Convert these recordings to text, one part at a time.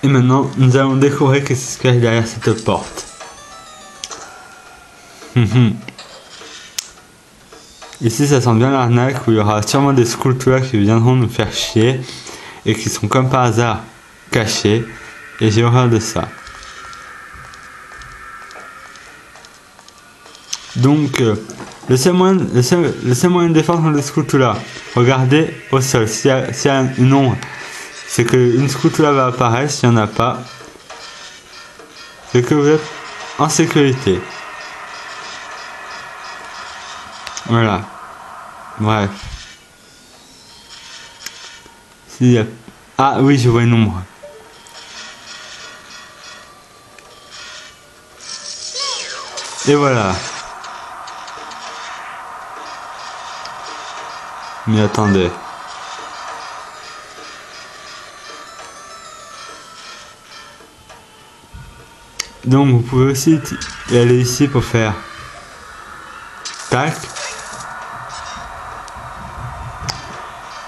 Et maintenant, nous allons découvrir ce qui se cache derrière cette porte. Ici, ça sent bien l'arnaque où il y aura sûrement des Skulltulas qui viendront nous faire chier et qui sont comme par hasard cachés. Et j'ai horreur de ça. Donc, le seul moyen de défendre le Skulltula, regardez au sol. S'il y a une ombre, c'est qu'une Skulltula va apparaître. S'il n'y en a pas, c'est que vous êtes en sécurité. Voilà. Bref. S'il y a... Ah oui, je vois une ombre. Et voilà. Mais attendez. Donc vous pouvez aussi aller ici pour faire tac.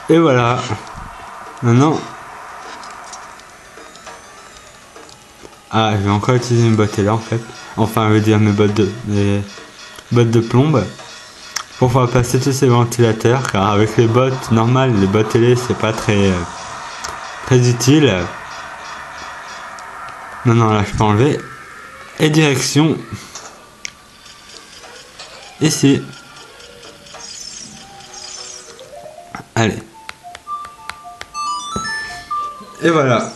Et voilà. Maintenant. Ah, je vais encore utiliser mes bottes là en fait. Enfin, je veux dire mes bottes de plombe. Pour pouvoir passer tous ces ventilateurs, car avec les bottes normales, les bottes télé, c'est pas très utile. Maintenant là, je peux enlever. Et direction ici. Allez. Et voilà.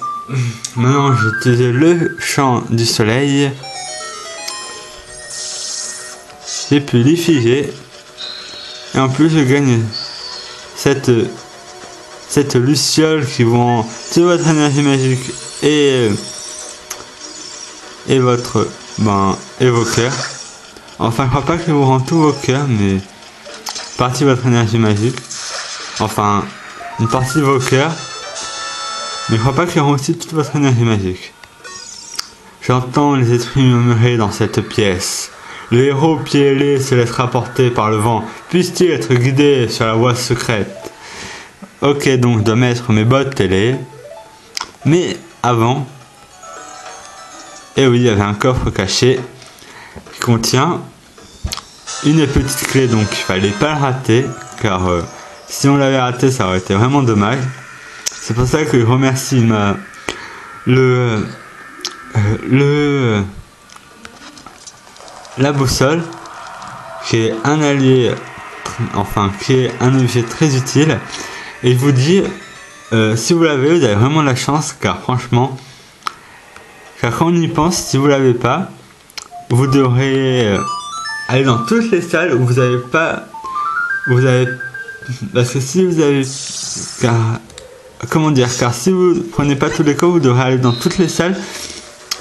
Maintenant, j'ai utilisé le champ du soleil. J'ai pu les figer. Et en plus, je gagne cette luciole qui vous rend toute votre énergie magique et votre évoqueur. Enfin, je crois pas que vous rend tous vos cœurs, mais partie de votre énergie magique. Enfin, une partie de vos cœurs. Mais je crois pas qu'il rend aussi toute votre énergie magique. J'entends les esprits murmurer dans cette pièce. Le héros pieds ailés se laissera porter par le vent. Puisse-t-il être guidé sur la voie secrète? Ok, donc je dois mettre mes bottes télé. Mais avant... Et oui, il y avait un coffre caché qui contient une petite clé, donc il fallait pas le rater, car si on l'avait raté, ça aurait été vraiment dommage. C'est pour ça que je remercie la boussole, qui est un allié, enfin qui est un objet très utile. Et je vous dis, si vous l'avez, vous avez vraiment de la chance, car franchement, car quand on y pense, si vous l'avez pas, vous devrez aller dans toutes les salles où vous avez pas, parce que si vous avez, car si vous prenez pas tous les coffres, vous devrez aller dans toutes les salles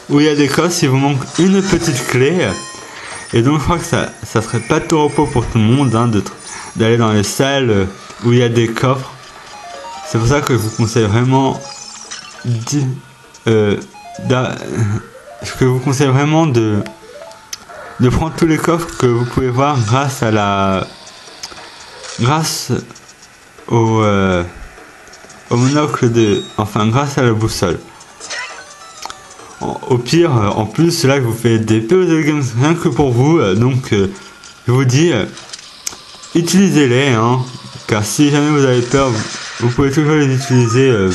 où il y a des coffres, il vous manque une petite clé. Et donc je crois que ça serait pas tout repos pour tout le monde d'aller dans les salles où il y a des coffres. C'est pour ça que je vous conseille vraiment de prendre tous les coffres que vous pouvez voir grâce au monocle grâce à la boussole. Au pire, en plus, là, je vous fais des POD Games rien que pour vous, donc je vous dis, utilisez-les, hein, car si jamais vous avez peur, vous pouvez toujours les utiliser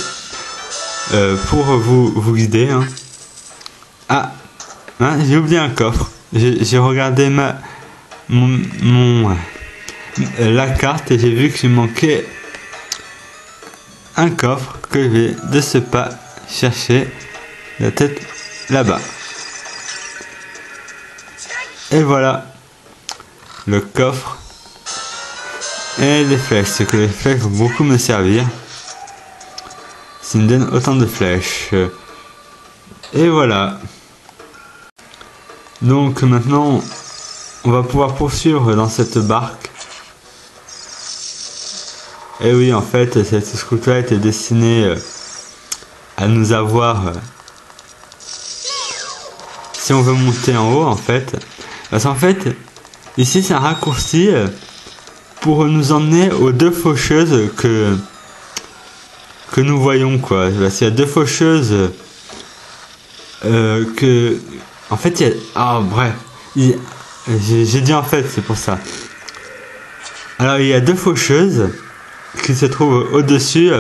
pour vous guider. Hein. Ah, hein, j'ai oublié un coffre. J'ai regardé la carte et j'ai vu qu'il manquait un coffre que je vais de ce pas chercher la tête là-bas. Et voilà le coffre et les flèches. C'est que les flèches vont beaucoup me servir. Ça me donne autant de flèches. Et voilà. Donc maintenant, on va pouvoir poursuivre dans cette barque. Et oui, en fait, cette Skulltula était destinée à nous avoir... si on veut monter en haut, en fait. Parce qu'en fait, ici, c'est un raccourci pour nous emmener aux deux faucheuses que nous voyons, quoi. Parce qu'il y a deux faucheuses que... En fait, il y a... Ah, bref. J'ai dit en fait, c'est pour ça. Alors, il y a deux faucheuses qui se trouvent au-dessus.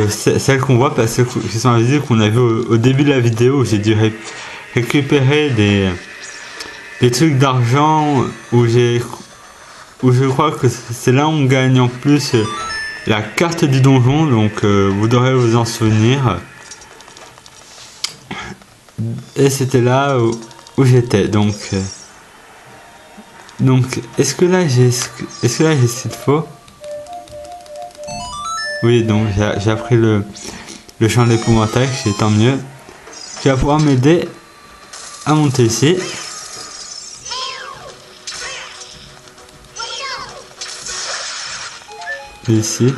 Celles qu'on voit, parce qui sont invisibles, qu'on a vu au début de la vidéo, où j'ai dû récupérer des trucs d'argent, où je crois que c'est là où on gagne en plus la carte du donjon, donc vous devrez vous en souvenir. Et c'était là où j'étais, donc est-ce que là j'ai ce qu'il faut? Oui, donc j'ai appris le champ d'épouvantail, c'est tant mieux. Qui va pouvoir m'aider à monter ici. Ici.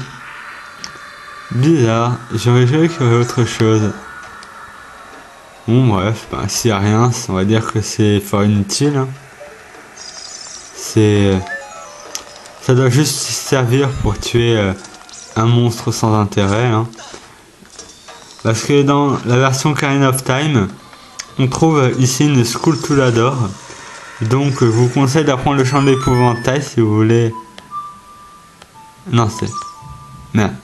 Bizarre, j'aurais joué qu'il y aurait autre chose. Bon bref, bah, s'il n'y a rien, on va dire que c'est fort inutile. Hein. Ça doit juste servir pour tuer un monstre sans intérêt. Hein. Parce que dans la version Ocarina of Time, on trouve ici une Skulltula. Donc je vous conseille d'apprendre le chant de l'épouvantail si vous voulez... Non, c'est... Merde.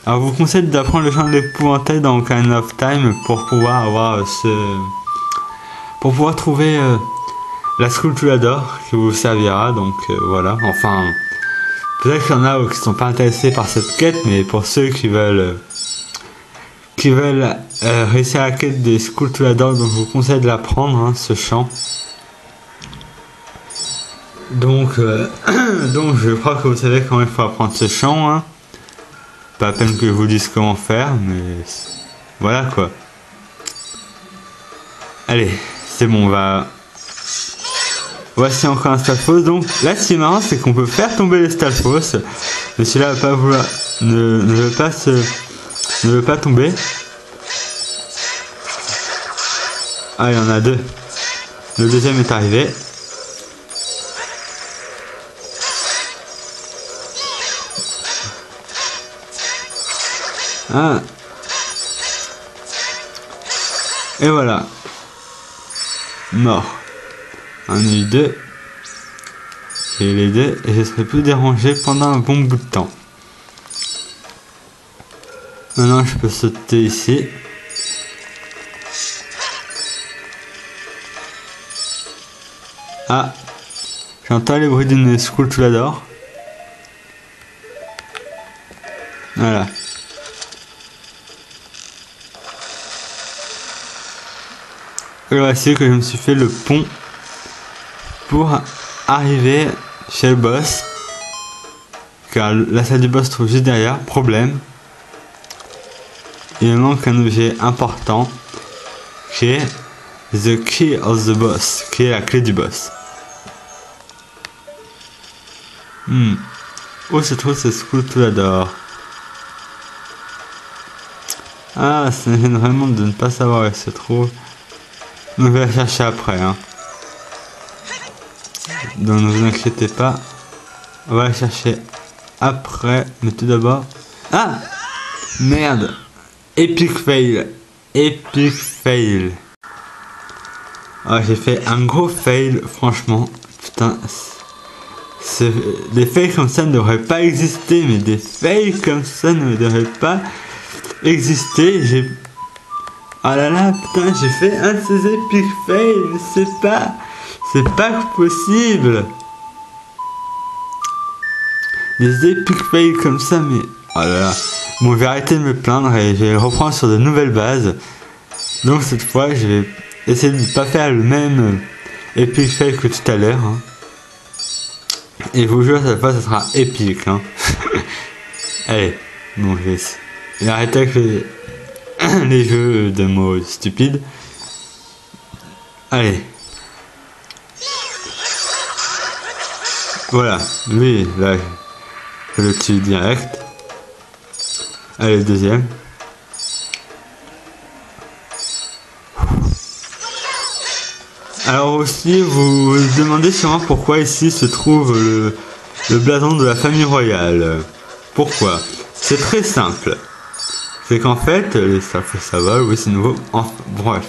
Alors, je vous conseille d'apprendre le chant de l'épouvantail dans Ocarina of Time pour pouvoir avoir pour pouvoir trouver la Skulltula qui vous servira. Donc voilà, enfin... Peut-être qu'il y en a qui ne sont pas intéressés par cette quête, mais pour ceux qui veulent réussir la quête des Skulltula, donc je vous conseille de l'apprendre, hein, ce chant. Donc je crois que vous savez comment il faut apprendre ce chant, hein. Pas à peine que je vous dise comment faire, mais voilà quoi. Allez, c'est bon, voici encore un Stalfos. Donc là, ce qui est marrant, c'est qu'on peut faire tomber les Stalfos. Mais celui-là va pas vouloir, ne veut pas tomber. Ah, il y en a deux. Le deuxième est arrivé. Ah. Et voilà. Mort. On a eu deux. Et les deux, et je serai plus dérangé pendant un bon bout de temps. Maintenant, je peux sauter ici. Ah. J'entends les bruits d'une Skulltula. Voilà. Et voici que je me suis fait le pont pour arriver chez le boss, car la salle du boss se trouve juste derrière. Problème, il me manque un objet important qui est the key of the boss, qui est la clé du boss. Où se trouve ce Skulltula? Ah, ça me gêne vraiment de ne pas savoir où elle se trouve. On va la chercher après, hein. Donc ne vous inquiétez pas. On va la chercher après. Mais tout d'abord... Ah! Merde! Epic fail! Epic fail! Ah, j'ai fait un gros fail, franchement. Putain. Des fails comme ça ne devraient pas exister. Mais des fails comme ça ne devraient pas exister. Ah là là, putain, j'ai fait un de ces epic fails, c'est pas possible. Des epic fails comme ça, mais oh là là. Bon, je vais arrêter de me plaindre et je vais reprendre sur de nouvelles bases. Donc cette fois, je vais essayer de ne pas faire le même epic fail que tout à l'heure. Hein. Et vous jure, cette fois, ça sera épique. Hein. Allez, bon, je vais arrêter avec les jeux de mots stupides. Allez. Voilà, lui, là, je le tue direct. Allez, le deuxième. Alors aussi, vous vous demandez sûrement pourquoi ici se trouve le blason de la famille royale. Pourquoi? C'est très simple. c'est qu'en fait, ça va, oui c'est nouveau, bref.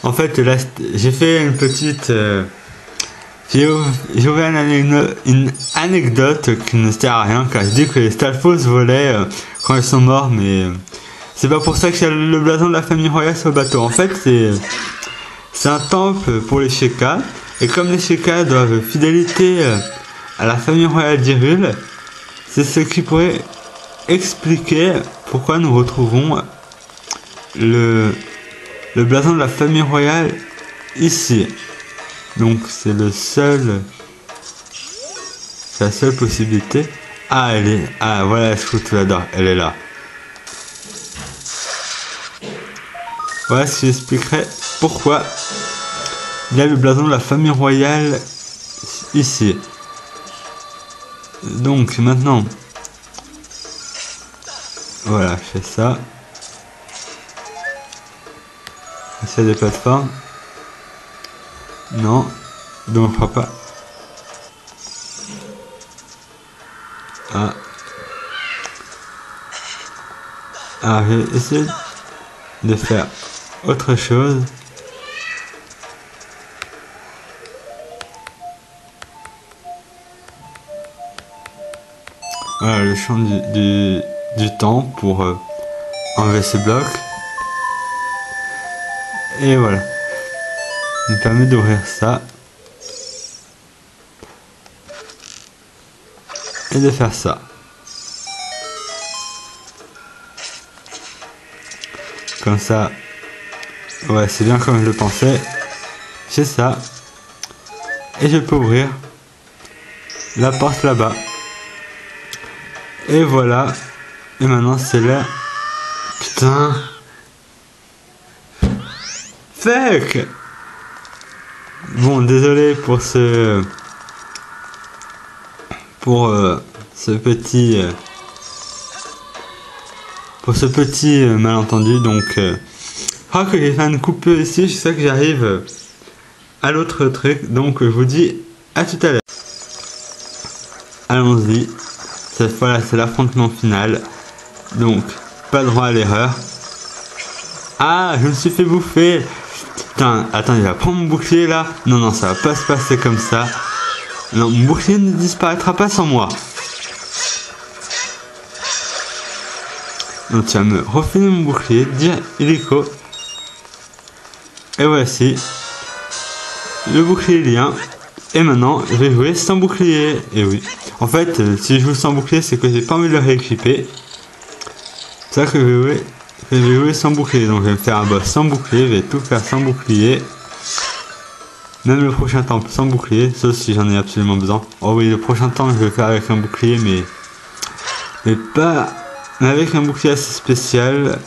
En fait là, j'ai fait une petite... j'ai ouvert une anecdote qui ne sert à rien, car je dis que les Stalfos volaient quand ils sont morts, mais c'est pas pour ça qu'il y a le blason de la famille royale sur le bateau. En fait, c'est un temple pour les Shekas, et comme les Shekas doivent fidélité à la famille royale d'Hyrule, c'est ce qui pourrait expliquer pourquoi nous retrouvons le blason de la famille royale ici. Donc c'est la seule possibilité. Ah voilà ce que tu adores, elle est là. Voilà ce qui expliquerait pourquoi il y a le blason de la famille royale ici. Donc maintenant, voilà, je fais ça. C'est des plateformes. Non, donc je crois pas. Ah, je vais essayer de faire autre chose. Voilà le champ du temps pour enlever ces blocs. Et voilà. Il me permet d'ouvrir ça. Et de faire ça. Comme ça. Ouais, c'est bien comme je le pensais. J'ai ça. Et je peux ouvrir la porte là-bas. Et voilà. Et maintenant c'est là. Putain. Fuck. Bon, désolé pour ce petit malentendu. Donc je crois que j'ai fait une coupure ici. Je sais que j'arrive à l'autre truc. Donc je vous dis à tout à l'heure. Allons-y. Cette fois là c'est l'affrontement final. Donc pas droit à l'erreur. Ah, je me suis fait bouffer. Putain, attends, il va prendre mon bouclier là. Non, non, ça va pas se passer comme ça. Non, mon bouclier ne disparaîtra pas sans moi. Donc tu vas me refiler mon bouclier, dire illico. Et voici. Le bouclier lien. Et maintenant, je vais jouer sans bouclier. Et oui. En fait, si je joue sans bouclier, c'est que j'ai pas envie de le rééquiper. C'est ça que je vais jouer sans bouclier. Donc je vais me faire un boss sans bouclier. Je vais tout faire sans bouclier. Même le prochain temple sans bouclier. Sauf si j'en ai absolument besoin. Oh oui, le prochain temple, je vais le faire avec un bouclier. Mais pas... Mais avec un bouclier assez spécial.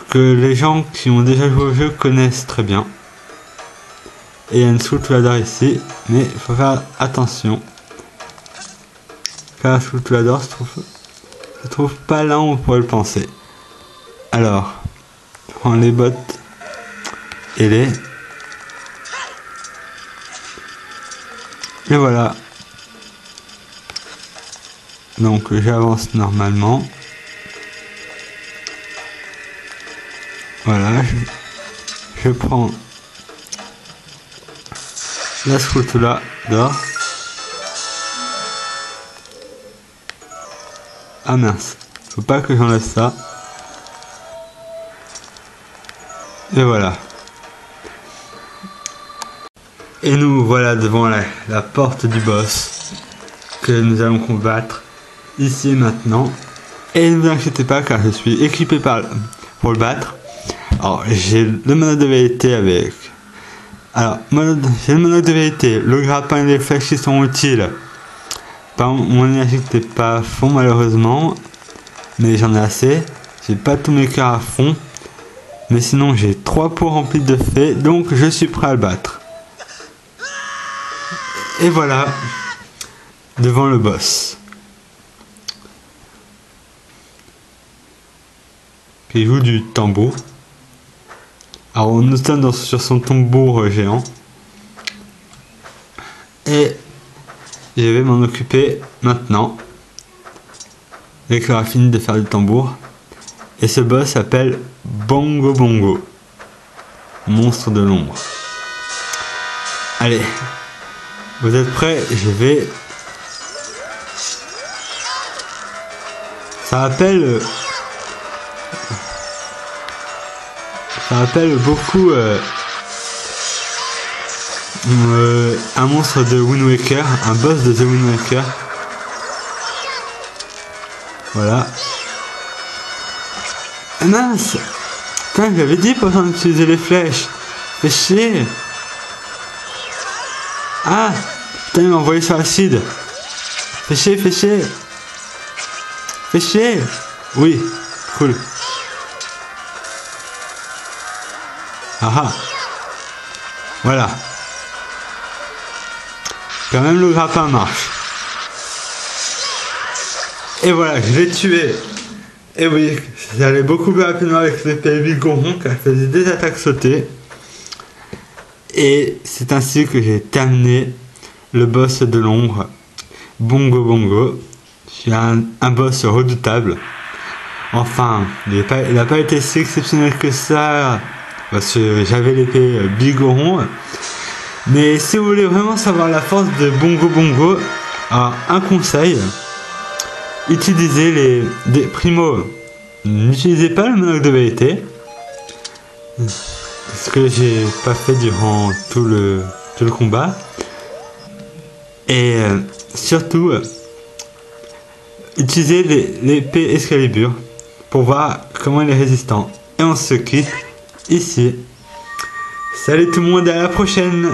Que les gens qui ont déjà joué au jeu connaissent très bien. Et il y a une Soultoulador ici, mais il faut faire attention. Car la Soultoulador se trouve pas là où on pourrait le penser. Alors, je prends les bottes et les... Et voilà. Donc j'avance normalement. Voilà, je prends... la Soultoulador. Ah mince, faut pas que j'enlève ça. Et voilà. Et nous voilà devant la porte du boss que nous allons combattre ici et maintenant. Et ne vous inquiétez pas car je suis équipé pour le battre. Alors j'ai le monocle de vérité avec... Alors, j'ai le monocle de vérité, le grappin et les flèches qui sont utiles. Par contre, mon énergie n'était pas à fond malheureusement, mais j'en ai assez. J'ai pas tous mes cœurs à fond, mais sinon j'ai 3 pots remplis de fées, donc je suis prêt à le battre. Et voilà, devant le boss. Qui joue du tambour. Alors nous sommes sur son tambour géant. Et je vais m'en occuper maintenant. Dès qu'il aura fini de faire du tambour. Et ce boss s'appelle Bongo Bongo, monstre de l'ombre. Allez, vous êtes prêts? Je vais... Ça rappelle beaucoup un monstre de Wind Waker, un boss de The Wind Waker. Voilà. Ah mince! Putain, j'avais dit pas besoin d'utiliser les flèches. Fais chier. Ah! Putain, il m'a envoyé sur l'acide. Fais chier, fais chier. Fais chier. Oui, cool. Ah ah. Voilà. Quand même le grappin marche. Et voilà, je l'ai tué. Et oui, ça allait beaucoup plus rapidement avec l'épée Bigoron car elle faisait des attaques sautées. Et c'est ainsi que j'ai terminé le boss de l'ombre, Bongo Bongo. C'est un boss redoutable. Enfin, il n'a pas été si exceptionnel que ça parce que j'avais l'épée Bigoron. Mais si vous voulez vraiment savoir la force de Bongo Bongo, alors un conseil, utilisez primo, n'utilisez pas le monocle de vérité, ce que j'ai pas fait durant tout le combat. Et surtout, utilisez l'épée Excalibur pour voir comment il est résistant. Et on se quitte ici. Salut tout le monde, à la prochaine!